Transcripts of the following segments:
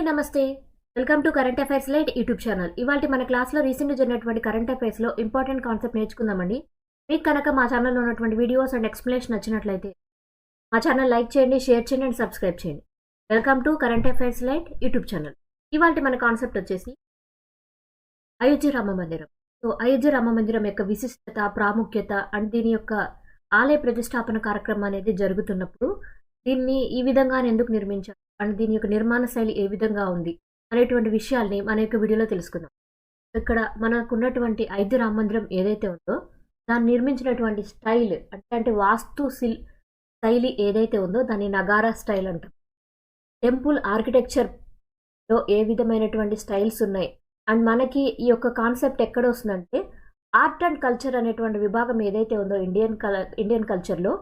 నమస్తే. Welcome to current affairs light YouTube channel. ఇవాల్టి మన క్లాస్‌లో రీసెంట్‌గా జరిగినటువంటి కరెంట్ అఫైర్స్‌లో ఇంపార్టెంట్ కాన్సెప్ట్ నేర్చుకుందామండి. మీకు కనుక మా ఛానల్‌లో ఉన్నటువంటి వీడియోస్ అండ్ ఎక్స్‌ప్లనేషన్ నచ్చినట్లయితే మా ఛానల్ లైక్ చేయండి, షేర్ చేయండి అండ్ సబ్స్క్రైబ్ చేయండి. Welcome to current affairs light YouTube channel. ఇవాల్టి మన కాన్సెప్ట్ వచ్చేసి అయోధ్య రామ మందిరం. సో అయోధ్య రామ మందిరం యొక్క విశిష్టత, ప్రాముఖ్యత అండ్ దీని యొక్క ఆలయ ప్రతిష్టాపన కార్యక్రమం అనేది జరుగుతున్నప్పుడు దీన్ని ఈ విధంగానే ఎందుకు నిర్మించారు అండ్ దీని యొక్క నిర్మాణ శైలి ఏ విధంగా ఉంది అనేటువంటి విషయాల్ని మన యొక్క వీడియోలో తెలుసుకుందాం. ఇక్కడ మనకున్నటువంటి అయోధ్య రామ మందిరం ఏదైతే ఉందో దాన్ని నిర్మించినటువంటి స్టైల్ అంటే వాస్తు శైలి ఏదైతే ఉందో దాన్ని నగారా స్టైల్ అంటాం. టెంపుల్ ఆర్కిటెక్చర్లో ఏ విధమైనటువంటి స్టైల్స్ ఉన్నాయి అండ్ మనకి ఈ యొక్క కాన్సెప్ట్ ఎక్కడ వస్తుందంటే ఆర్ట్ అండ్ కల్చర్ అనేటువంటి విభాగం ఏదైతే ఉందో ఇండియన్ కల్చర్లో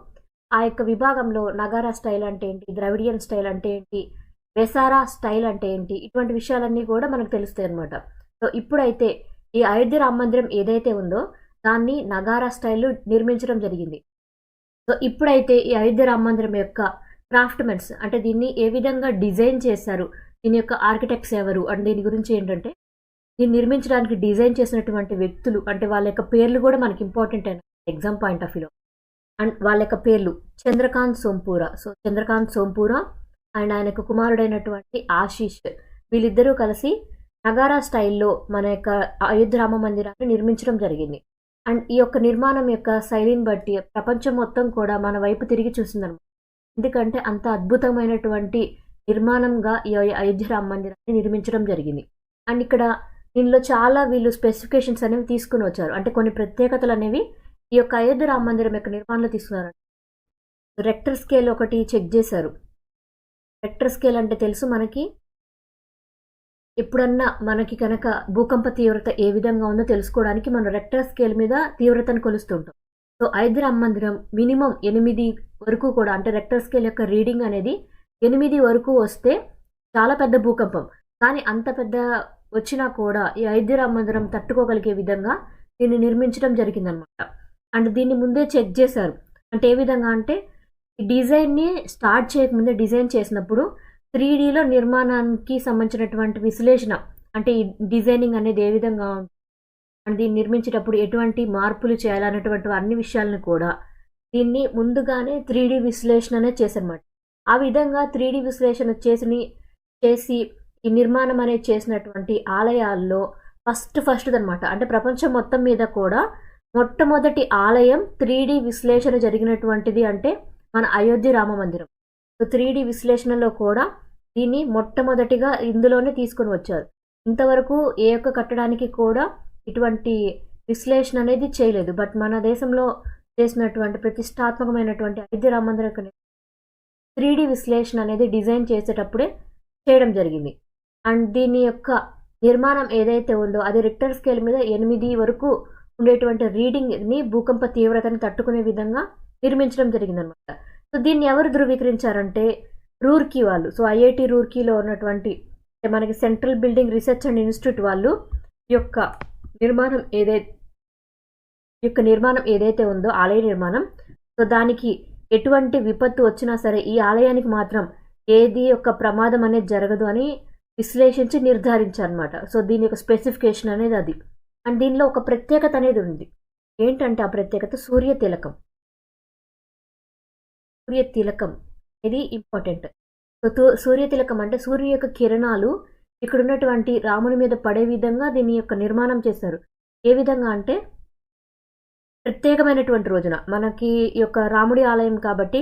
ఆ యొక్క విభాగంలో నగారా స్టైల్ అంటే ఏంటి, ద్రవిడియన్ స్టైల్ అంటే ఏంటి, వెసారా స్టైల్ అంటే ఏంటి, ఇటువంటి విషయాలన్నీ కూడా మనకు తెలుస్తాయి అనమాట. సో ఇప్పుడైతే ఈ అయోధ్య రామ మందిరం ఏదైతే ఉందో దాన్ని నగారా స్టైల్లో నిర్మించడం జరిగింది. సో ఇప్పుడైతే ఈ అయోధ్య రామ మందిరం యొక్క క్రాఫ్ట్మెన్స్ అంటే దీన్ని ఏ విధంగా డిజైన్ చేశారు, దీని యొక్క ఆర్కిటెక్ట్స్ ఎవరు అండ్ దీని గురించి ఏంటంటే దీన్ని నిర్మించడానికి డిజైన్ చేసినటువంటి వ్యక్తులు అంటే వాళ్ళ యొక్క పేర్లు కూడా మనకి ఇంపార్టెంట్ అయిన ఎగ్జామ్ పాయింట్ ఆఫ్ వ్యూలో. అండ్ వాళ్ళ యొక్క పేర్లు చంద్రకాంత్ సోంపూరా. సో చంద్రకాంత్ సోంపూరా అండ్ ఆయనకు కుమారుడైనటువంటి ఆశీష్, వీళ్ళిద్దరూ కలిసి నగారా స్టైల్లో మన యొక్క అయోధ్య రామ మందిరాన్ని నిర్మించడం జరిగింది. అండ్ ఈ యొక్క నిర్మాణం యొక్క శైలిని బట్టి ప్రపంచం మొత్తం కూడా మన వైపు తిరిగి చూసిందనమాట. ఎందుకంటే అంత అద్భుతమైనటువంటి నిర్మాణంగా ఈ అయోధ్య రామ మందిరాన్ని నిర్మించడం జరిగింది. అండ్ ఇక్కడ దీనిలో చాలా వీళ్ళు స్పెసిఫికేషన్స్ అనేవి తీసుకుని వచ్చారు. అంటే కొన్ని ప్రత్యేకతలు అనేవి ఈ యొక్క అయోధ్య రామ మందిరం యొక్క నిర్మాణంలో తీసుకున్నారు. రెక్టర్ స్కేల్ ఒకటి చెక్ చేశారు. రెక్టర్ స్కేల్ అంటే తెలుసు మనకి, ఎప్పుడన్నా మనకి కనుక భూకంప తీవ్రత ఏ విధంగా ఉందో తెలుసుకోవడానికి మనం రెక్టర్ స్కేల్ మీద తీవ్రతను కొలుస్తుంటాం. సో అయోధ్య రామ మందిరం మినిమం 8 వరకు కూడా అంటే రెక్టర్ స్కేల్ యొక్క రీడింగ్ అనేది 8 వరకు వస్తే చాలా పెద్ద భూకంపం. కానీ అంత పెద్ద వచ్చినా కూడా ఈ అయోధ్య రామ మందిరం తట్టుకోగలిగే విధంగా దీన్ని నిర్మించడం జరిగిందనమాట. అండ్ దీన్ని ముందే చెక్ చేశారు. అంటే ఏ విధంగా అంటే ఈ డిజైన్ని స్టార్ట్ చేయకముందే డిజైన్ చేసినప్పుడు 3Dలో నిర్మాణానికి సంబంధించినటువంటి విశ్లేషణ అంటే ఈ డిజైనింగ్ అనేది ఏ విధంగా ఉంటుంది అండ్ దీన్ని నిర్మించేటప్పుడు ఎటువంటి మార్పులు చేయాలన్నటువంటి అన్ని విషయాలను కూడా దీన్ని ముందుగానే 3D విశ్లేషణ అనేది చేశారన్నమాట. ఆ విధంగా 3D విశ్లేషణ చేసి ఈ నిర్మాణం అనేది చేసినటువంటి ఆలయాల్లో ఫస్ట్ అనమాట. అంటే ప్రపంచం మొత్తం మీద కూడా మొట్టమొదటి ఆలయం 3D విశ్లేషణ జరిగినటువంటిది అంటే మన అయోధ్య రామ మందిరం. సో 3D విశ్లేషణలో కూడా దీన్ని మొట్టమొదటిగా ఇందులోనే తీసుకొని వచ్చారు. ఇంతవరకు ఏ ఒక్క కట్టడానికి కూడా ఇటువంటి విశ్లేషణ అనేది చేయలేదు. బట్ మన దేశంలో చేసినటువంటి ప్రతిష్టాత్మకమైనటువంటి అయోధ్య రామ మందిరం 3D విశ్లేషణ అనేది డిజైన్ చేసేటప్పుడే చేయడం జరిగింది. అండ్ దీని యొక్క నిర్మాణం ఏదైతే ఉందో అది రిక్టర్ స్కేల్ మీద 8 వరకు ఉండేటువంటి రీడింగ్ని భూకంప తీవ్రతని తట్టుకునే విధంగా నిర్మించడం జరిగిందనమాట. సో దీన్ని ఎవరు ధృవీకరించారంటే రూర్కీ వాళ్ళు. సో ఐఐటి రూర్కీలో ఉన్నటువంటి మనకి central building research and institute వాళ్ళు ఈ యొక్క నిర్మాణం ఏదైతే ఉందో ఆలయ నిర్మాణం, సో దానికి ఎటువంటి విపత్తు వచ్చినా సరే ఈ ఆలయానికి మాత్రం ఏది యొక్క ప్రమాదం అనేది జరగదు అని విశ్లేషించి నిర్ధారించారనమాట. సో దీని యొక్క స్పెసిఫికేషన్ అనేది అది. అండ్ దీనిలో ఒక ప్రత్యేకత అనేది ఉంది. ఏంటంటే ఆ ప్రత్యేకత సూర్య తిలకం ఇది ఇంపార్టెంట్. సో సూర్య తిలకం అంటే సూర్యుని యొక్క కిరణాలు ఇక్కడ ఉన్నటువంటి రాముని మీద పడే విధంగా దీని యొక్క నిర్మాణం చేశారు. ఏ విధంగా అంటే ప్రత్యేకమైనటువంటి రోజున మనకి ఈ యొక్క రాముడి ఆలయం కాబట్టి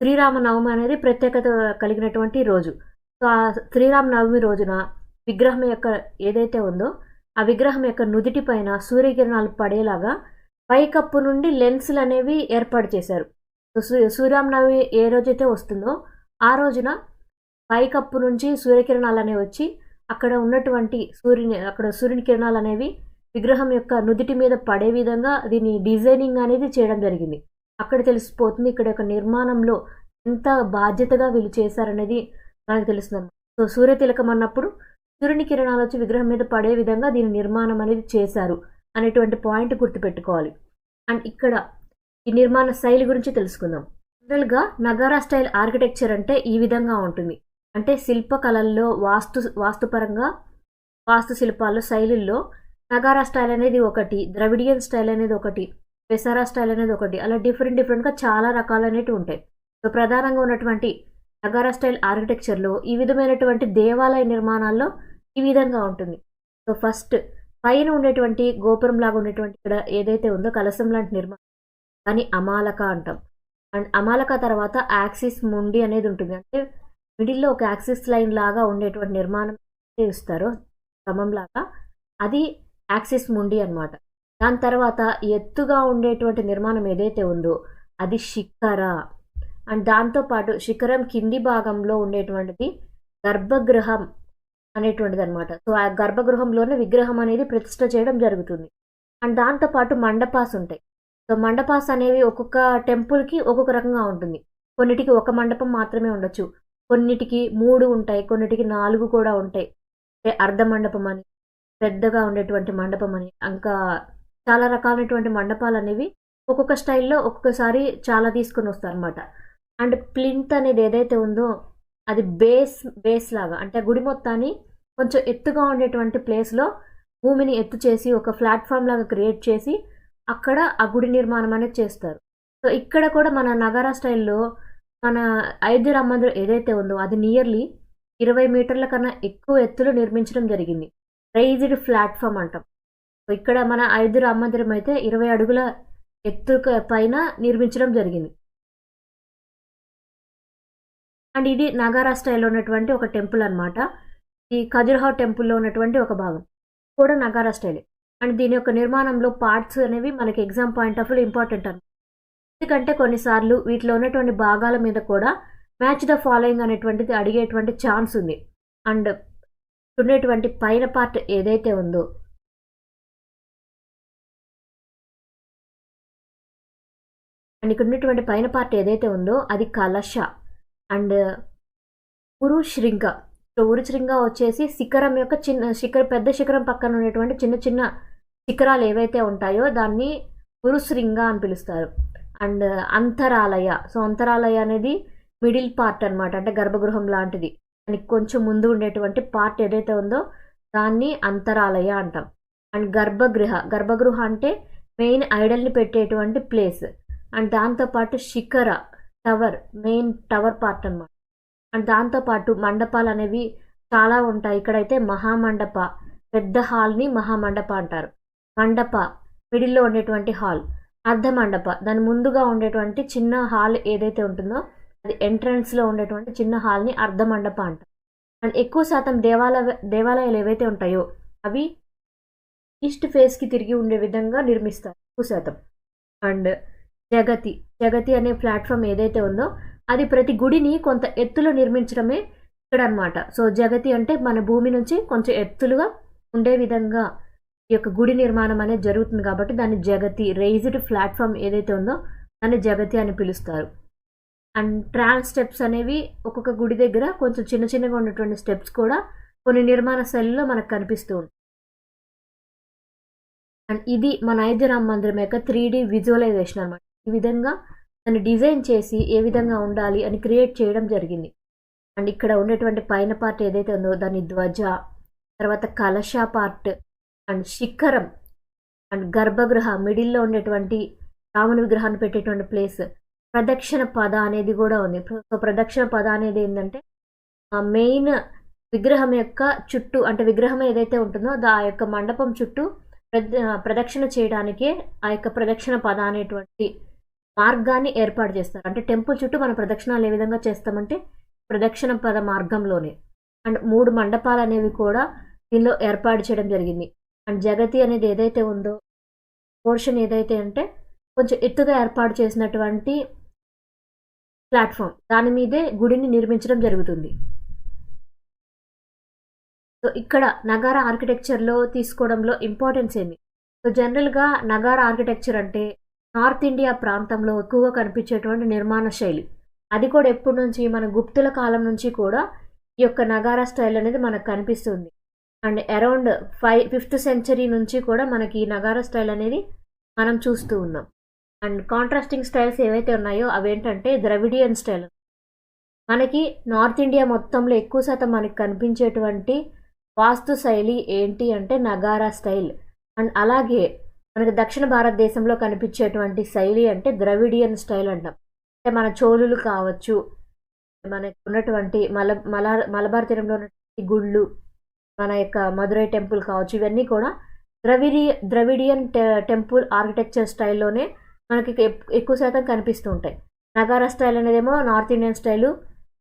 శ్రీరామనవమి అనేది ప్రత్యేకత కలిగినటువంటి రోజు. సో ఆ శ్రీరామనవమి రోజున విగ్రహం యొక్క ఏదైతే ఉందో ఆ విగ్రహం యొక్క నుదిటి పైన సూర్యకిరణాలు పడేలాగా పైకప్పు నుండి లెన్సులు అనేవి ఏర్పాటు చేశారు. సో శ్రీరామనవమి ఏ రోజైతే వస్తుందో ఆ రోజున పైకప్పు నుంచి సూర్యకిరణాలు అనేవి వచ్చి అక్కడ ఉన్నటువంటి సూర్యుని కిరణాలు అనేవి విగ్రహం యొక్క నుదిటి మీద పడే విధంగా దీని డిజైనింగ్ అనేది చేయడం జరిగింది. అక్కడ తెలిసిపోతుంది ఇక్కడ యొక్క నిర్మాణంలో ఎంత బాధ్యతగా వీళ్ళు చేశారనేది మనకు తెలుస్తుంది. సో సూర్య తిలకం అన్నప్పుడు సూర్యుని కిరణాలు వచ్చి విగ్రహం మీద పడే విధంగా దీని నిర్మాణం అనేది చేశారు అనేటువంటి పాయింట్ గుర్తుపెట్టుకోవాలి. అండ్ ఇక్కడ ఈ నిర్మాణ శైలి గురించి తెలుసుకుందాం. జనరల్గా నగారా స్టైల్ ఆర్కిటెక్చర్ అంటే ఈ విధంగా ఉంటుంది. అంటే శిల్పకళల్లో వాస్తుపరంగా వాస్తు శిల్పాల్లో శైలుల్లో నగారా స్టైల్ అనేది ఒకటి, ద్రవిడియన్ స్టైల్ అనేది ఒకటి, పెసరా స్టైల్ అనేది ఒకటి, అలా డిఫరెంట్గా చాలా రకాలు అనేవి ఉంటాయి. సో ప్రధానంగా ఉన్నటువంటి నగారా స్టైల్ ఆర్కిటెక్చర్లో ఈ విధమైనటువంటి దేవాలయ నిర్మాణాల్లో ఈ విధంగా ఉంటుంది. సో ఫస్ట్ పైన ఉండేటువంటి గోపురం లాగా ఉండేటువంటి ఇక్కడ ఏదైతే ఉందో కలశం లాంటి నిర్మాణం కానీ అమాలక అంటాం. అండ్ అమాలక తర్వాత యాక్సిస్ ముండి అనేది ఉంటుంది. అంటే మిడిల్లో ఒక యాక్సిస్ లైన్ లాగా ఉండేటువంటి నిర్మాణం ఇస్తారు స్తంభం లాగా, అది యాక్సిస్ ముండి అన్నమాట. దాని తర్వాత ఎత్తుగా ఉండేటువంటి నిర్మాణం ఏదైతే ఉందో అది శిఖర. అండ్ దాంతోపాటు శిఖరం కింది భాగంలో ఉండేటువంటిది గర్భగృహం అనేటువంటిది అనమాట. సో ఆ గర్భగృహంలోనే విగ్రహం అనేది ప్రతిష్ఠ చేయడం జరుగుతుంది. అండ్ దాంతోపాటు మండపాస్ ఉంటాయి. సో మండపాస్ అనేవి ఒక్కొక్క టెంపుల్కి ఒక్కొక్క రకంగా ఉంటుంది. కొన్నిటికి ఒక మండపం మాత్రమే ఉండొచ్చు, కొన్నిటికి 3 ఉంటాయి, కొన్నిటికి 4 కూడా ఉంటాయి. అంటే అర్ధ మండపం అని, పెద్దగా ఉండేటువంటి మండపం అని, ఇంకా చాలా రకాలైనటువంటి మండపాలు అనేవి ఒక్కొక్క స్టైల్లో ఒక్కొక్కసారి తీసుకుని వస్తారు అనమాట. అండ్ ప్లింత్ అనేది ఏదైతే ఉందో అది బేస్ లాగా, అంటే గుడి మొత్తాన్ని కొంచెం ఎత్తుగా ఉండేటువంటి ప్లేస్లో భూమిని ఎత్తు చేసి ఒక ప్లాట్ఫామ్ లాగా క్రియేట్ చేసి అక్కడ ఆ గుడి నిర్మాణం అనేది చేస్తారు. సో ఇక్కడ కూడా మన నగారా స్టైల్లో మన అయోధ్య రామ మందిరం ఏదైతే ఉందో అది నియర్లీ 20 మీటర్ల కన్నా ఎక్కువ ఎత్తులో నిర్మించడం జరిగింది. రైజ్డ్ ప్లాట్ఫామ్ అంటాం. సో ఇక్కడ మన అయోధ్య రామ మందిరం అయితే 20 అడుగుల ఎత్తు పైన నిర్మించడం జరిగింది. అండ్ ఇది నగారా స్టైల్లో ఉన్నటువంటి ఒక టెంపుల్ అనమాట. ఈ ఖజురహో టెంపుల్లో ఉన్నటువంటి ఒక భాగం కూడా నగారా స్టైలే. అండ్ దీని యొక్క నిర్మాణంలో పార్ట్స్ అనేవి మనకి exam point of view important అనమాట. ఎందుకంటే కొన్నిసార్లు వీటిలో ఉన్నటువంటి భాగాల మీద కూడా మ్యాచ్ ద ఫాలోయింగ్ అనేటువంటిది అడిగేటువంటి ఛాన్స్ ఉంది. అండ్ ఉండేటువంటి పైన పార్ట్ ఏదైతే ఉందో ఇక్కడ ఉన్నటువంటి పైన పార్ట్ ఏదైతే ఉందో అది కలశ. అండ్ ఉరుశృంగ. సో ఉరుశృంగ వచ్చేసి శిఖరం యొక్క పెద్ద శిఖరం పక్కన ఉండేటువంటి చిన్న చిన్న శిఖరాలు ఏవైతే ఉంటాయో దాన్ని ఉరుశృంగ అని పిలుస్తారు. అండ్ అంతరాలయ. సో అంతరాలయ అనేది మిడిల్ పార్ట్ అనమాట, అంటే గర్భగృహం లాంటిది. దానికి కొంచెం ముందు ఉండేటువంటి పార్ట్ ఏదైతే ఉందో దాన్ని అంతరాలయ అంటాం. అండ్ గర్భగృహ అంటే మెయిన్ ఐడల్ని పెట్టేటువంటి ప్లేస్. అండ్ దాంతోపాటు శిఖర టవర్, మెయిన్ టవర్ పార్ట్ అనమాట. అండ్ దాంతోపాటు మండపాలు అనేవి చాలా ఉంటాయి. ఇక్కడైతే మహామండప, పెద్ద హాల్ని మహామండప అంటారు. మండప మిడిల్లో ఉండేటువంటి హాల్, అర్ధ మండప దాని ముందుగా ఉండేటువంటి చిన్న హాల్ ఏదైతే ఉంటుందో అది ఎంట్రన్స్లో ఉండేటువంటి చిన్న హాల్ని అర్ధ మండప అంటారు. అండ్ ఎక్కువ శాతం దేవాలయాలు ఏవైతే ఉంటాయో అవి ఈస్ట్ ఫేస్కి తిరిగి ఉండే విధంగా నిర్మిస్తారు ఎక్కువ శాతం. అండ్ జగతి అనే ప్లాట్ఫామ్ ఏదైతే ఉందో అది ప్రతి గుడిని కొంత ఎత్తులో నిర్మించడమే ఇక్కడ అనమాట. సో జగతి అంటే మన భూమి నుంచి కొంచెం ఎత్తులుగా ఉండే విధంగా ఈ యొక్క గుడి నిర్మాణం అనేది జరుగుతుంది కాబట్టి దాన్ని జగతి, రైజ్డ్ ప్లాట్ఫామ్ ఏదైతే ఉందో దాన్ని జగతి అని పిలుస్తారు. అండ్ ట్రాన్స్ స్టెప్స్ అనేవి ఒక్కొక్క గుడి దగ్గర కొంచెం చిన్నగా ఉన్నటువంటి స్టెప్స్ కూడా కొన్ని నిర్మాణ శైలిలో మనకు కనిపిస్తూ ఉంటాయి. అండ్ ఇది మన అయోధ్య రామ మందిరం యొక్క 3D విజువలైజేషన్ అనమాట. ఈ విధంగా దాన్ని డిజైన్ చేసి ఏ విధంగా ఉండాలి అని క్రియేట్ చేయడం జరిగింది. అండ్ ఇక్కడ ఉండేటువంటి పైన పార్ట్ ఏదైతే ఉందో దాని ధ్వజ, తర్వాత కలశ పార్ట్, అండ్ శిఖరం, అండ్ గర్భగృహ మిడిల్లో ఉండేటువంటి రాముని విగ్రహాన్ని పెట్టేటువంటి ప్లేస్, ప్రదక్షిణ పద అనేది కూడా ఉంది. సో ప్రదక్షిణ పద అనేది ఏంటంటే మెయిన్ విగ్రహం యొక్క చుట్టూ, అంటే విగ్రహం ఏదైతే ఉంటుందో ఆ యొక్క మండపం చుట్టూ ప్రదక్షిణ చేయడానికే ఆ యొక్క ప్రదక్షిణ పద అనేటువంటి మార్గాన్ని ఏర్పాటు చేస్తారు. అంటే టెంపుల్ చుట్టూ మనం ప్రదక్షిణాలు ఏ విధంగా చేస్తామంటే ప్రదక్షిణ పద మార్గంలోనే. అండ్ 3 మండపాలు అనేవి కూడా దీనిలో ఏర్పాటు చేయడం జరిగింది. అండ్ జగతి అనేది ఏదైతే ఉందో పోర్షన్ ఏదైతే అంటే కొంచెం ఎత్తుగా ఏర్పాటు చేసినటువంటి ప్లాట్ఫామ్, దాని మీదే గుడిని నిర్మించడం జరుగుతుంది. సో ఇక్కడ నగారా ఆర్కిటెక్చర్లో తీసుకోవడంలో ఇంపార్టెన్స్ ఏంది? సో జనరల్గా నగారా ఆర్కిటెక్చర్ అంటే నార్త్ ఇండియా ప్రాంతంలో ఎక్కువగా కనిపించేటువంటి నిర్మాణ శైలి. అది కూడా ఎప్పటి నుంచి మన గుప్తుల కాలం నుంచి కూడా ఈ యొక్క నగారా స్టైల్ అనేది మనకు కనిపిస్తుంది. అండ్ అరౌండ్ 5th సెంచరీ నుంచి కూడా మనకి ఈ నగారా స్టైల్ అనేది మనం చూస్తూ ఉన్నాం. అండ్ కాంట్రాస్టింగ్ స్టైల్స్ ఏవైతే ఉన్నాయో అవేంటంటే ద్రవిడియన్ స్టైల్. మనకి నార్త్ ఇండియా మొత్తంలో ఎక్కువ శాతం మనకి కనిపించేటువంటి వాస్తు శైలి ఏంటి అంటే నగారా స్టైల్. అండ్ అలాగే మనకి దక్షిణ భారతదేశంలో కనిపించేటువంటి శైలి అంటే ద్రవిడియన్ స్టైల్ అంటాం. అంటే మన చోళులు కావచ్చు, మనకు ఉన్నటువంటి మలబార్ తీరంలో ఉన్నటువంటి గుళ్ళు, మన యొక్క మదురై టెంపుల్ కావచ్చు, ఇవన్నీ కూడా ద్రవిడియన్ టెంపుల్ ఆర్కిటెక్చర్ స్టైల్లోనే మనకి ఎక్కువ శాతం కనిపిస్తూ ఉంటాయి. నగారా స్టైల్ అనేదేమో north Indian style,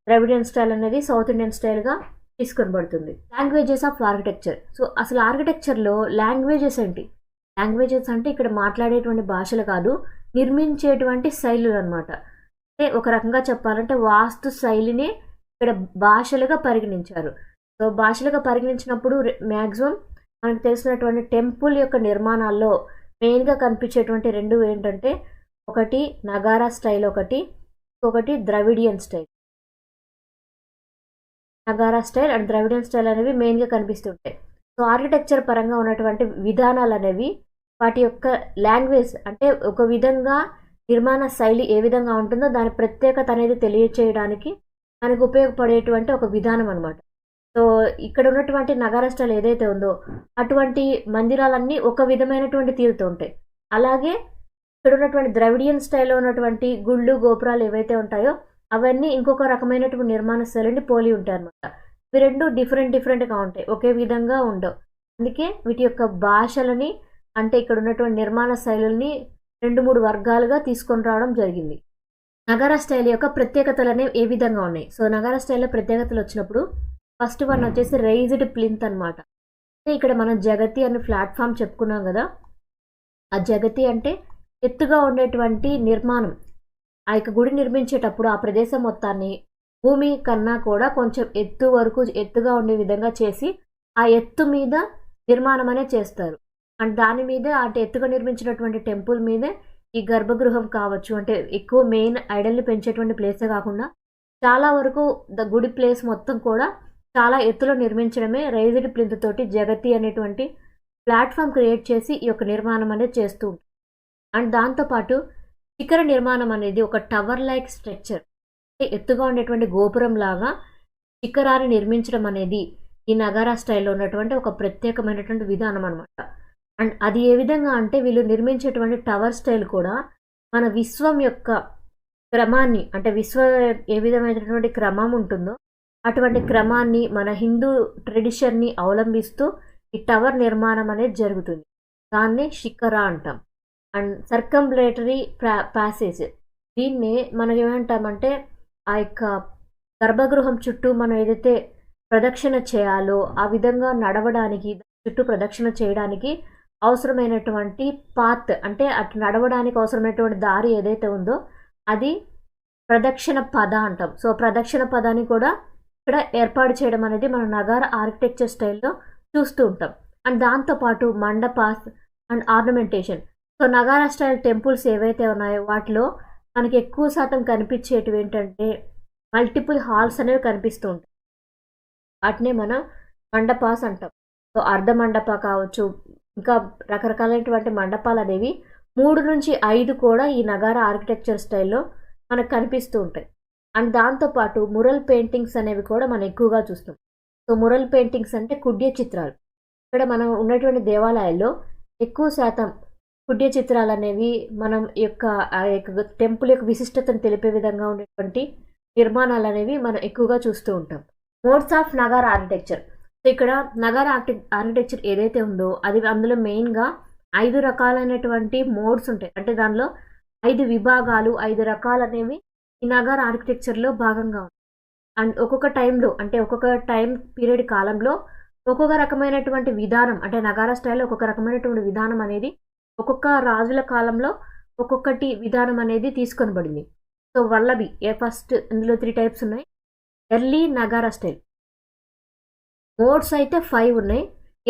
Dravidian style అనేది సౌత్ ఇండియన్ స్టైల్గా తీసుకొనబడుతుంది. Languages of architecture. సో అసలు ఆర్కిటెక్చర్లో లాంగ్వేజెస్ ఏంటి? లాంగ్వేజెస్ అంటే ఇక్కడ మాట్లాడేటువంటి భాషలు కాదు, నిర్మించేటువంటి శైలులు అనమాట. అంటే ఒక రకంగా చెప్పాలంటే వాస్తు శైలిని ఇక్కడ భాషలుగా పరిగణించారు. సో భాషలుగా పరిగణించినప్పుడు మ్యాక్సిమం మనకు తెలిసినటువంటి టెంపుల్ యొక్క నిర్మాణాల్లో మెయిన్గా కనిపించేటువంటి రెండు ఏంటంటే ఒకటి నగారా స్టైల్, ఒకటి Dravidian style. Nagara style and Dravidian style అనేవి మెయిన్గా కనిపిస్తుంటాయి. సో ఆర్కిటెక్చర్ పరంగా ఉన్నటువంటి విధానాలు అనేవి వాటి యొక్క లాంగ్వేజ్ అంటే ఒక విధంగా నిర్మాణ శైలి ఏ విధంగా ఉంటుందో దాని ప్రత్యేకత అనేది తెలియచేయడానికి మనకు ఉపయోగపడేటువంటి ఒక విధానం అనమాట. సో ఇక్కడ ఉన్నటువంటి నగారా స్టైల్ ఏదైతే ఉందో అటువంటి మందిరాలన్నీ ఒక విధమైనటువంటి తీరుతో ఉంటాయి. అలాగే ఇక్కడ ఉన్నటువంటి ద్రవిడియన్ స్టైల్లో ఉన్నటువంటి గుళ్ళు గోపురాలు ఏవైతే ఉంటాయో అవన్నీ ఇంకొక రకమైనటువంటి నిర్మాణ శైలిని పోలి ఉంటాయి అన్నమాట. ఇవి రెండు డిఫరెంట్గా ఉంటాయి, ఒకే విధంగా ఉండవు. అందుకే వీటి యొక్క భాషలని అంటే ఇక్కడ ఉన్నటువంటి నిర్మాణ శైలుల్ని 2-3 వర్గాలుగా తీసుకొని రావడం జరిగింది. నగారా స్టైల్ యొక్క ప్రత్యేకతలు అనేవి ఏ విధంగా ఉన్నాయి? సో నగారా స్టైల్లో ప్రత్యేకతలు వచ్చినప్పుడు ఫస్ట్ వన్ వచ్చేసి రైజ్డ్ ప్లింత్ అనమాట. అంటే ఇక్కడ మనం జగతి అనే ప్లాట్ఫామ్ చెప్పుకున్నాం కదా, ఆ జగతి అంటే ఎత్తుగా ఉండేటువంటి నిర్మాణం. ఆ యొక్క గుడి నిర్మించేటప్పుడు ఆ ప్రదేశం మొత్తాన్ని భూమి కన్నా కూడా కొంచెం ఎత్తుగా ఉండే విధంగా చేసి ఆ ఎత్తు మీద నిర్మాణం అనేది చేస్తారు. అండ్ దాని మీదే అంటే ఎత్తుగా నిర్మించినటువంటి టెంపుల్ మీదే ఈ గర్భగృహం కావచ్చు, అంటే ఎక్కువ మెయిన్ ఐడల్ని పెంచేటువంటి ప్లేసే కాకుండా చాలా వరకు గుడి ప్లేస్ మొత్తం కూడా చాలా ఎత్తులో నిర్మించడమే రైజ్డ్ ప్లింత్ తోటి జగతి అనేటువంటి ప్లాట్ఫామ్ క్రియేట్ చేసి ఈ యొక్క నిర్మాణం అనేది చేస్తూ ఉంటారు. అండ్ దాంతోపాటు శిఖర నిర్మాణం అనేది ఒక టవర్ లైక్ స్ట్రక్చర్, ఎత్తుగా ఉండేటువంటి గోపురం లాగా శిఖరాన్ని నిర్మించడం అనేది ఈ నగారా స్టైల్లో ఉన్నటువంటి ఒక ప్రత్యేకమైనటువంటి విధానం అనమాట. అండ్ అది ఏ విధంగా అంటే వీళ్ళు నిర్మించేటువంటి టవర్ స్టైల్ కూడా మన విశ్వం యొక్క క్రమాన్ని అంటే ఏ విధమైనటువంటి క్రమం ఉంటుందో అటువంటి క్రమాన్ని మన హిందూ ట్రెడిషన్ని అవలంబిస్తూ ఈ టవర్ నిర్మాణం అనేది జరుగుతుంది. దాన్నే శిఖర అంటాం. అండ్ సర్కంబులేటరీ ప్యాసేజ్, దీన్ని మనం ఏమంటామంటే ఆ యొక్క గర్భగృహం చుట్టూ మనం ఏదైతే ప్రదక్షిణ చేయాలో ఆ విధంగా నడవడానికి చుట్టూ ప్రదక్షిణ చేయడానికి అవసరమైనటువంటి పాత్ అంటే అటు నడవడానికి అవసరమైనటువంటి దారి ఏదైతే ఉందో అది ప్రదక్షిణ పద అంటాం. సో ప్రదక్షిణ పదాన్ని కూడా ఇక్కడ ఏర్పాటు చేయడం అనేది మనం నగారా ఆర్కిటెక్చర్ స్టైల్లో చూస్తూ ఉంటాం. అండ్ దాంతోపాటు mandapas and ornamentation. So Nagara style temples ఏవైతే ఉన్నాయో వాటిలో మనకి ఎక్కువ శాతం కనిపించేటివి ఏంటంటే మల్టిపుల్ హాల్స్ అనేవి కనిపిస్తూ ఉంటాయి. వాటినే మనం మండపాస్ అంటాం. సో అర్ధ మండప కావచ్చు, ఇంకా రకరకాలైనటువంటి మండపాలు అనేవి 3 నుంచి 5 కూడా ఈ నగారా ఆర్కిటెక్చర్ స్టైల్లో మనకు కనిపిస్తూ ఉంటాయి. అండ్ దాంతోపాటు మురల్ పెయింటింగ్స్ అనేవి కూడా మనం ఎక్కువగా చూస్తాం. సో మురల్ పెయింటింగ్స్ అంటే కుడ్య చిత్రాలు. ఇక్కడ మనం ఉన్నటువంటి దేవాలయాల్లో ఎక్కువ శాతం కుడ్య చిత్రాలు అనేవి మనం ఆ యొక్క టెంపుల్ యొక్క విశిష్టతను తెలిపే విధంగా ఉండేటువంటి నిర్మాణాలు అనేవి మనం ఎక్కువగా చూస్తూ ఉంటాం. Modes of Nagara architecture. So ఇక్కడ నగారా ఆర్కిటెక్చర్ ఏదైతే ఉందో అది అందులో మెయిన్గా 5 రకాలైనటువంటి మోడ్స్ ఉంటాయి. అంటే దానిలో 5 విభాగాలు 5 రకాలు అనేవి ఈ నగారా ఆర్కిటెక్చర్లో భాగంగా ఉంటాయి. అండ్ ఒక్కొక్క టైంలో అంటే ఒక్కొక్క టైం పీరియడ్ కాలంలో ఒక్కొక్క రకమైనటువంటి విధానం అంటే నగారా స్టైల్లో ఒక్కొక్క రకమైనటువంటి విధానం అనేది ఒక్కొక్క రాజుల కాలంలో ఒక్కొక్కటి విధానం అనేది తీసుకొనబడింది. సో వల్లభి ఫస్ట్ ఇందులో 3 టైప్స్ ఉన్నాయి. ఎర్లీ నగారా స్టైల్ మోడ్స్ అయితే 5 ఉన్నాయి.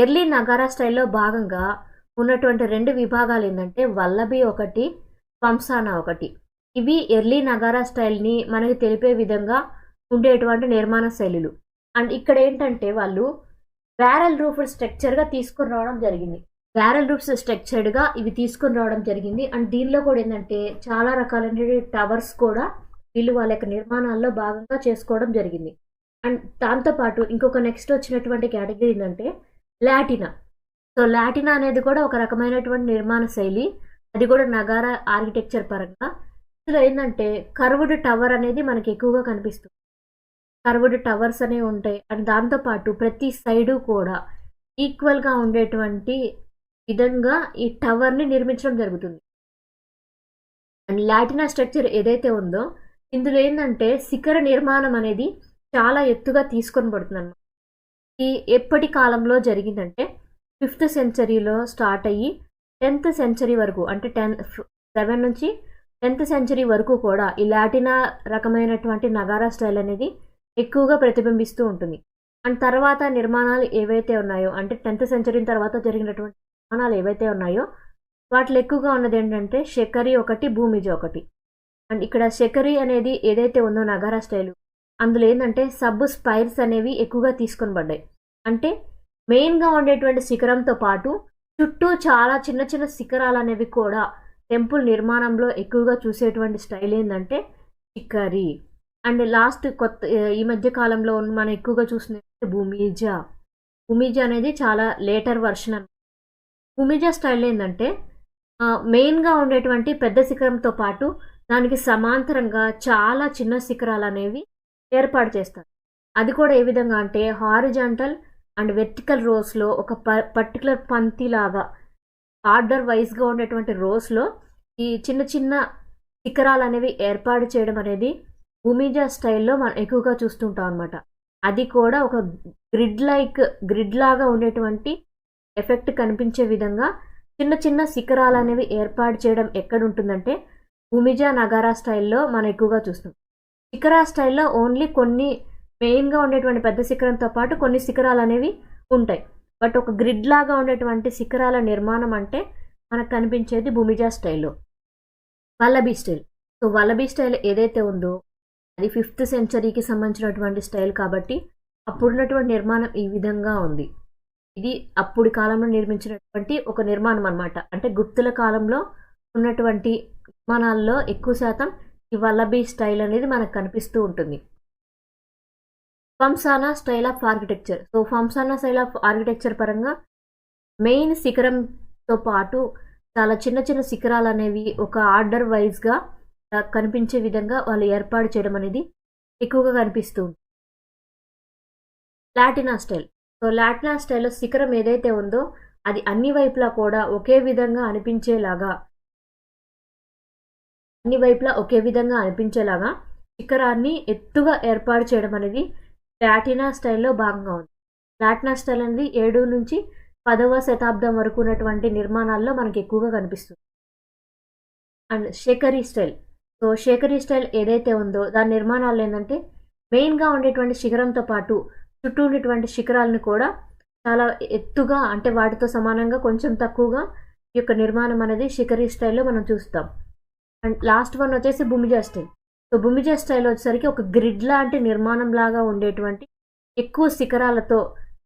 ఎర్లీ నగారా స్టైల్లో భాగంగా ఉన్నటువంటి 2 విభాగాలు ఏంటంటే వల్లభి ఒకటి, పంసానా ఒకటి. ఇవి ఎర్లీ నగారా స్టైల్ని మనకి తెలిపే విధంగా ఉండేటువంటి నిర్మాణ శైలులు. అండ్ ఇక్కడ ఏంటంటే వాళ్ళు బ్యారెల్ రూఫ్డ్ స్ట్రక్చర్గా తీసుకుని రావడం జరిగింది. బ్యారెల్ రూఫ్స్ స్ట్రక్చర్డ్గా ఇవి తీసుకుని రావడం జరిగింది. అండ్ దీనిలో కూడా ఏంటంటే చాలా రకాలైన టవర్స్ కూడా వీళ్ళు వాళ్ళ యొక్క నిర్మాణాల్లో భాగంగా చేసుకోవడం జరిగింది. అండ్ దాంతోపాటు ఇంకొక నెక్స్ట్ వచ్చినటువంటి కేటగిరీ ఏంటంటే లాటినా. సో లాటినా అనేది కూడా ఒక రకమైనటువంటి నిర్మాణ శైలి. అది కూడా నగారా ఆర్కిటెక్చర్ పరంగా. ఇందులో ఏంటంటే కర్వ్డ్ టవర్ అనేది మనకి ఎక్కువగా కనిపిస్తుంది. కర్వ్డ్ టవర్స్ అనేవి ఉంటాయి. అండ్ దాంతోపాటు ప్రతి సైడు కూడా ఈక్వల్గా ఉండేటువంటి విధంగా ఈ టవర్ని నిర్మించడం జరుగుతుంది. అండ్ లాటినా స్ట్రక్చర్ ఏదైతే ఉందో ఇందులో ఏంటంటే శిఖర నిర్మాణం అనేది చాలా ఎత్తుగా తీసుకొని పడుతుంది అన్నమాట. ఈ ఎప్పటి కాలంలో జరిగిందంటే 5th సెంచరీలో స్టార్ట్ అయ్యి 10th సెంచరీ వరకు, అంటే 7 నుంచి 10th సెంచరీ వరకు కూడా ఈ లాటినా రకమైనటువంటి నగారా స్టైల్ అనేది ఎక్కువగా ప్రతిబింబిస్తూ ఉంటుంది. అండ్ తర్వాత నిర్మాణాలు ఏవైతే ఉన్నాయో, అంటే 10th సెంచరీ తర్వాత జరిగినటువంటి నిర్మాణాలు ఏవైతే ఉన్నాయో వాటిలో ఎక్కువగా ఉన్నది ఏంటంటే శకరి ఒకటి, భూమిజ ఒకటి. అండ్ ఇక్కడ శకరి అనేది ఏదైతే ఉందో నగారా స్టైలు, అందులో ఏంటంటే సబ్ స్పైర్స్ అనేవి ఎక్కువగా తీసుకొని పడ్డాయి. అంటే మెయిన్గా ఉండేటువంటి శిఖరంతో పాటు చుట్టూ చాలా చిన్న చిన్న శిఖరాలు అనేవి కూడా టెంపుల్ నిర్మాణంలో ఎక్కువగా చూసేటువంటి స్టైల్ ఏంటంటే శిఖరి. అండ్ లాస్ట్ ఈ మధ్య కాలంలో మనం ఎక్కువగా చూస్తున్నది భూమిజ. భూమిజ అనేది చాలా లేటర్ వర్షన్ అన్నమాట. భూమిజ స్టైల్ ఏంటంటే మెయిన్గా ఉండేటువంటి పెద్ద శిఖరంతో పాటు దానికి సమాంతరంగా చాలా చిన్న శిఖరాలు అనేవి ఏర్పాటు చేస్తారు. అది కూడా ఏ విధంగా అంటే హారిజాంటల్ అండ్ వెర్టికల్ రోస్లో ఒక పర్టికులర్ పంక్తిలాగా ఆర్డర్ వైజ్గా ఉండేటువంటి రోస్లో ఈ చిన్న చిన్న శిఖరాలు అనేవి ఏర్పాటు చేయడం అనేది భూమిజ స్టైల్లో మనం ఎక్కువగా చూస్తుంటాం అనమాట. అది కూడా ఒక గ్రిడ్ లాగా ఉండేటువంటి ఎఫెక్ట్ కనిపించే విధంగా చిన్న చిన్న శిఖరాలు అనేవి ఏర్పాటు చేయడం ఎక్కడ ఉంటుందంటే భూమిజ నగారా స్టైల్లో మనం ఎక్కువగా చూస్తాం. శిఖరా స్టైల్లో ఓన్లీ కొన్ని మెయిన్గా ఉండేటువంటి పెద్ద శిఖరంతో పాటు కొన్ని శిఖరాలు అనేవి ఉంటాయి. బట్ ఒక గ్రిడ్ లాగా ఉండేటువంటి శిఖరాల నిర్మాణం అంటే మనకు కనిపించేది భూమిజ స్టైల్లో. Vallabhi style. So Vallabhi style ఏదైతే ఉందో అది 5th సెంచరీకి సంబంధించినటువంటి స్టైల్ కాబట్టి అప్పుడున్నటువంటి నిర్మాణం ఈ విధంగా ఉంది. ఇది అప్పుడు కాలంలో నిర్మించినటువంటి ఒక నిర్మాణం అన్నమాట. అంటే గుప్తుల కాలంలో ఉన్నటువంటి నిర్మాణాల్లో ఎక్కువ శాతం ఈ వల్లభి స్టైల్ అనేది మనకు కనిపిస్తూ ఉంటుంది. Phamsana style of architecture. So Phamsana style of architecture పరంగా మెయిన్ శిఖరంతో పాటు చాలా చిన్న చిన్న శిఖరాలు అనేవి ఒక ఆర్డర్ వైజ్గా కనిపించే విధంగా వాళ్ళు ఏర్పాటు చేయడం అనేది ఎక్కువగా కనిపిస్తూ ఉంటుంది. లాటినా స్టైల్. సో లాటినా స్టైల్లో శిఖరం ఏదైతే ఉందో అది అన్ని వైపులా కూడా ఒకే విధంగా అనిపించేలాగా శిఖరాన్ని ఎత్తుగా ఏర్పాటు చేయడం అనేది లాటినా స్టైల్లో భాగంగా ఉంది. లాటినా స్టైల్ అనేది 7 నుంచి 10వ శతాబ్దం వరకు ఉన్నటువంటి నిర్మాణాల్లో మనకి ఎక్కువగా కనిపిస్తుంది. And Shekhari style. So Shekhari style ఏదైతే ఉందో దాని నిర్మాణాలు ఏంటంటే మెయిన్గా ఉండేటువంటి శిఖరంతో పాటు చుట్టూ ఉండేటువంటి శిఖరాలను కూడా చాలా ఎత్తుగా, అంటే వాటితో సమానంగా కొంచెం తక్కువగా ఈ యొక్క నిర్మాణం అనేది శిఖరీ స్టైల్లో మనం చూస్తాం. అండ్ లాస్ట్ వన్ వచ్చేసి Bhoomija style. So Bhoomija style వచ్చేసరికి ఒక గ్రిడ్ లాంటి నిర్మాణం లాగా ఉండేటువంటి ఎక్కువ శిఖరాలతో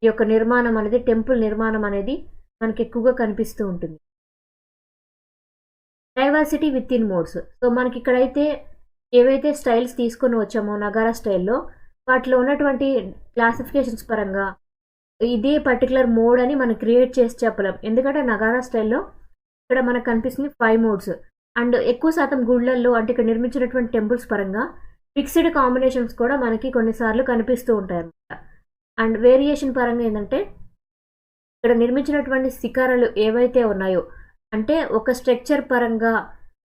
ఈ యొక్క నిర్మాణం అనేది, టెంపుల్ నిర్మాణం అనేది మనకి ఎక్కువగా కనిపిస్తూ ఉంటుంది. Diversity with in modes. So మనకి ఇక్కడైతే ఏవైతే స్టైల్స్ తీసుకొని వచ్చామో నగారా స్టైల్లో వాటిలో ఉన్నటువంటి క్లాసిఫికేషన్స్ పరంగా ఇదే పర్టికులర్ మోడ్ అని మనం క్రియేట్ చేసి చెప్పలేం. ఎందుకంటే నగారా స్టైల్లో ఇక్కడ మనకు కనిపిస్తుంది 5 మోడ్స్. అండ్ ఎక్కువ శాతం గుళ్ళల్లో, అంటే ఇక్కడ నిర్మించినటువంటి టెంపుల్స్ పరంగా ఫిక్స్డ్ కాంబినేషన్స్ కూడా మనకి కొన్నిసార్లు కనిపిస్తూ ఉంటాయి అన్నమాట. అండ్ వేరియేషన్ పరంగా ఏంటంటే ఇక్కడ నిర్మించినటువంటి శిఖరాలు ఏవైతే ఉన్నాయో, అంటే ఒక స్ట్రక్చర్ పరంగా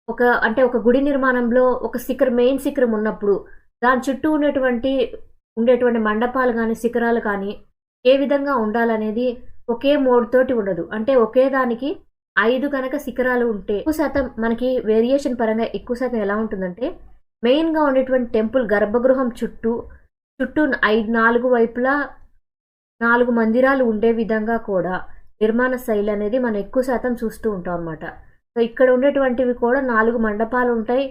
ఒక గుడి నిర్మాణంలో ఒక మెయిన్ శిఖరం ఉన్నప్పుడు దాని చుట్టూ ఉండేటువంటి మండపాలు కానీ శిఖరాలు కానీ ఏ విధంగా ఉండాలనేది ఒకే మోడ్ తోటి ఉండదు. అంటే ఒకే దానికి 5 కనుక శిఖరాలు ఉంటే ఎక్కువ శాతం మనకి వేరియేషన్ పరంగా ఎక్కువ శాతం ఎలా ఉంటుందంటే మెయిన్గా ఉండేటువంటి టెంపుల్ గర్భగృహం చుట్టూ 4 వైపులా 4 మందిరాలు ఉండే విధంగా కూడా నిర్మాణ శైలి అనేది మనం ఎక్కువ శాతం చూస్తూ ఉంటాం అన్నమాట. సో ఇక్కడ ఉండేటువంటివి కూడా 4 మండపాలు ఉంటాయి,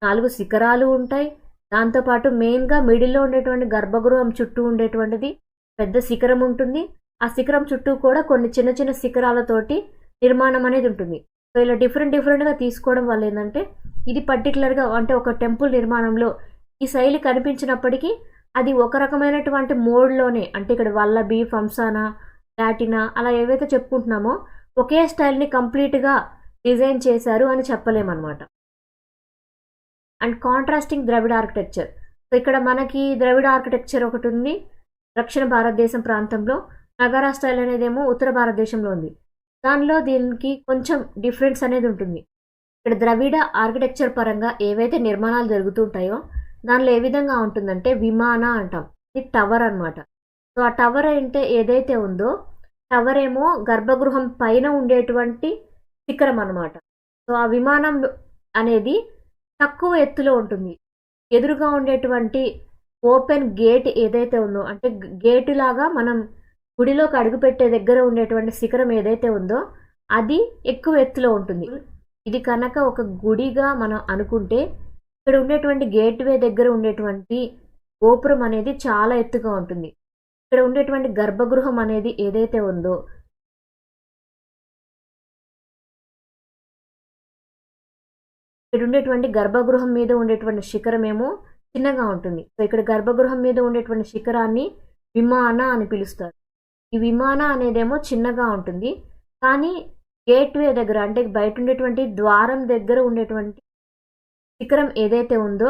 4 శిఖరాలు ఉంటాయి. దాంతోపాటు మెయిన్గా మిడిల్లో ఉండేటువంటి గర్భగృహం చుట్టూ ఉండేటువంటిది పెద్ద శిఖరం ఉంటుంది. ఆ శిఖరం చుట్టూ కూడా కొన్ని చిన్న చిన్న శిఖరాలతోటి నిర్మాణం అనేది ఉంటుంది. సో ఇలా డిఫరెంట్గా తీసుకోవడం వల్ల ఏంటంటే ఇది పర్టికులర్గా, అంటే ఒక టెంపుల్ నిర్మాణంలో ఈ శైలి కనిపించినప్పటికీ అది ఒక రకమైనటువంటి మోడ్లోనే, అంటే ఇక్కడ వల్లభి, ఫంసానా, లాటినా అలా ఏవైతే చెప్పుకుంటున్నామో ఒకే స్టైల్ని కంప్లీట్గా డిజైన్ చేశారు అని చెప్పలేమన్నమాట. And contrasting Dravida architecture. So ఇక్కడ మనకి ద్రవిడ ఆర్కిటెక్చర్ ఒకటి ఉంది దక్షిణ భారతదేశం ప్రాంతంలో, నగారా స్టైల్ అనేదేమో ఉత్తర భారతదేశంలో ఉంది. దానిలో దీనికి కొంచెం డిఫరెన్స్ అనేది ఉంటుంది. ఇక్కడ ద్రవిడ ఆర్కిటెక్చర్ పరంగా ఏవైతే నిర్మాణాలు జరుగుతుంటాయో దానిలో ఏ విధంగా ఉంటుందంటే విమాన అంటాం, ఇది టవర్ అనమాట. సో ఆ టవర్ అంటే ఏదైతే ఉందో టవర్ ఏమో గర్భగృహం పైన ఉండేటువంటి శిఖరం అనమాట. సో ఆ విమానం అనేది తక్కువ ఎత్తులో ఉంటుంది. ఎదురుగా ఉండేటువంటి ఓపెన్ గేట్ ఏదైతే ఉందో, అంటే గేటు లాగా మనం గుడిలోకి అడుగుపెట్టే దగ్గర ఉండేటువంటి శిఖరం ఏదైతే ఉందో అది ఎక్కువ ఎత్తులో ఉంటుంది. ఇది కనుక ఒక గుడిగా మనం అనుకుంటే ఇక్కడ ఉండేటువంటి గేట్వే దగ్గర ఉండేటువంటి గోపురం అనేది చాలా ఎత్తుగా ఉంటుంది. ఇక్కడ ఉండేటువంటి గర్భగృహం అనేది ఏదైతే ఉందో ఇక్కడ ఉండేటువంటి గర్భగృహం మీద ఉండేటువంటి శిఖరం ఏమో చిన్నగా ఉంటుంది. సో ఇక్కడ గర్భగృహం మీద ఉండేటువంటి శిఖరాన్ని విమాన అని పిలుస్తారు. ఈ విమాన అనేదేమో చిన్నగా ఉంటుంది, కానీ గేట్వే దగ్గర అంటే బయట ఉండేటువంటి ద్వారం దగ్గర ఉండేటువంటి శిఖరం ఏదైతే ఉందో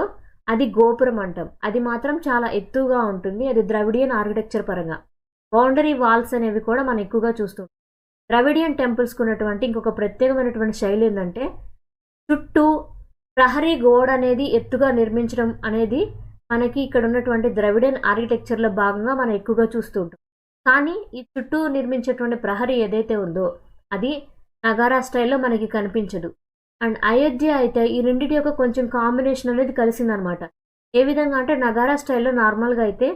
అది గోపురం అంటాం. అది మాత్రం చాలా ఎత్తుగా ఉంటుంది. అది ద్రవిడియన్ ఆర్కిటెక్చర్ పరంగా. బౌండరీ వాల్స్ అనేవి కూడా మనం ఎక్కువగా చూస్తాం. ద్రవిడియన్ టెంపుల్స్కి ఉన్నటువంటి ఇంకొక ప్రత్యేకమైనటువంటి శైలి ఏంటంటే చుట్టూ ప్రహరీ గోడ అనేది ఎత్తుగా నిర్మించడం అనేది మనకి ఇక్కడ ఉన్నటువంటి ద్రవిడియన్ ఆర్కిటెక్చర్లో భాగంగా మనం ఎక్కువగా చూస్తూ ఉంటాం. కానీ ఈ చుట్టూ నిర్మించేటువంటి ప్రహరీ ఏదైతే ఉందో అది నగారా స్టైల్లో మనకి కనిపించదు. అండ్ అయోధ్య అయితే ఈ రెండింటి యొక్క కొంచెం కాంబినేషన్ అనేది కలిసిందనమాట. ఏ విధంగా అంటే నగారా స్టైల్లో నార్మల్గా అయితే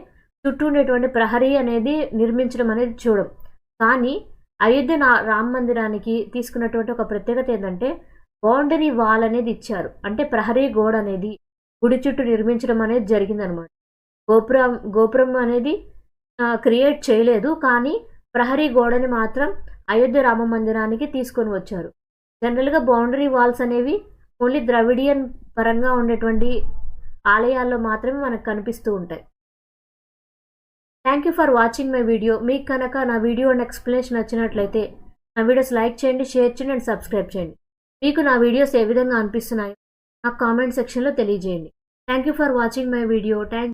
చుట్టూ ఉండేటువంటి ప్రహరీ అనేది నిర్మించడం అనేది చూడం. కానీ అయోధ్య రామ మందిరానికి తీసుకున్నటువంటి ఒక ప్రత్యేకత ఏంటంటే బౌండరీ వాల్ అనేది ఇచ్చారు. అంటే ప్రహరీ గోడ అనేది గుడి చుట్టూ నిర్మించడం అనేది జరిగిందనమాట. గోపురం అనేది క్రియేట్ చేయలేదు, కానీ ప్రహరీ గోడని మాత్రం అయోధ్య రామ మందిరానికి తీసుకొని వచ్చారు. జనరల్గా బౌండరీ వాల్స్ అనేవి ఓన్లీ ద్రవిడియన్ పరంగా ఉండేటువంటి ఆలయాల్లో మాత్రమే మనకు కనిపిస్తూ ఉంటాయి. Thank you for watching my video. మీకు కనుక నా వీడియో అండ్ ఎక్స్ప్లెనేషన్ నచ్చినట్లయితే నా వీడియోస్ లైక్ చేయండి, షేర్ చేయండి అండ్ సబ్స్క్రైబ్ చేయండి. మీకు నా వీడియోస్ ఏ విధంగా అనిపిస్తున్నాయో నాకు కామెంట్ సెక్షన్లో తెలియజేయండి. Thank you for watching my video.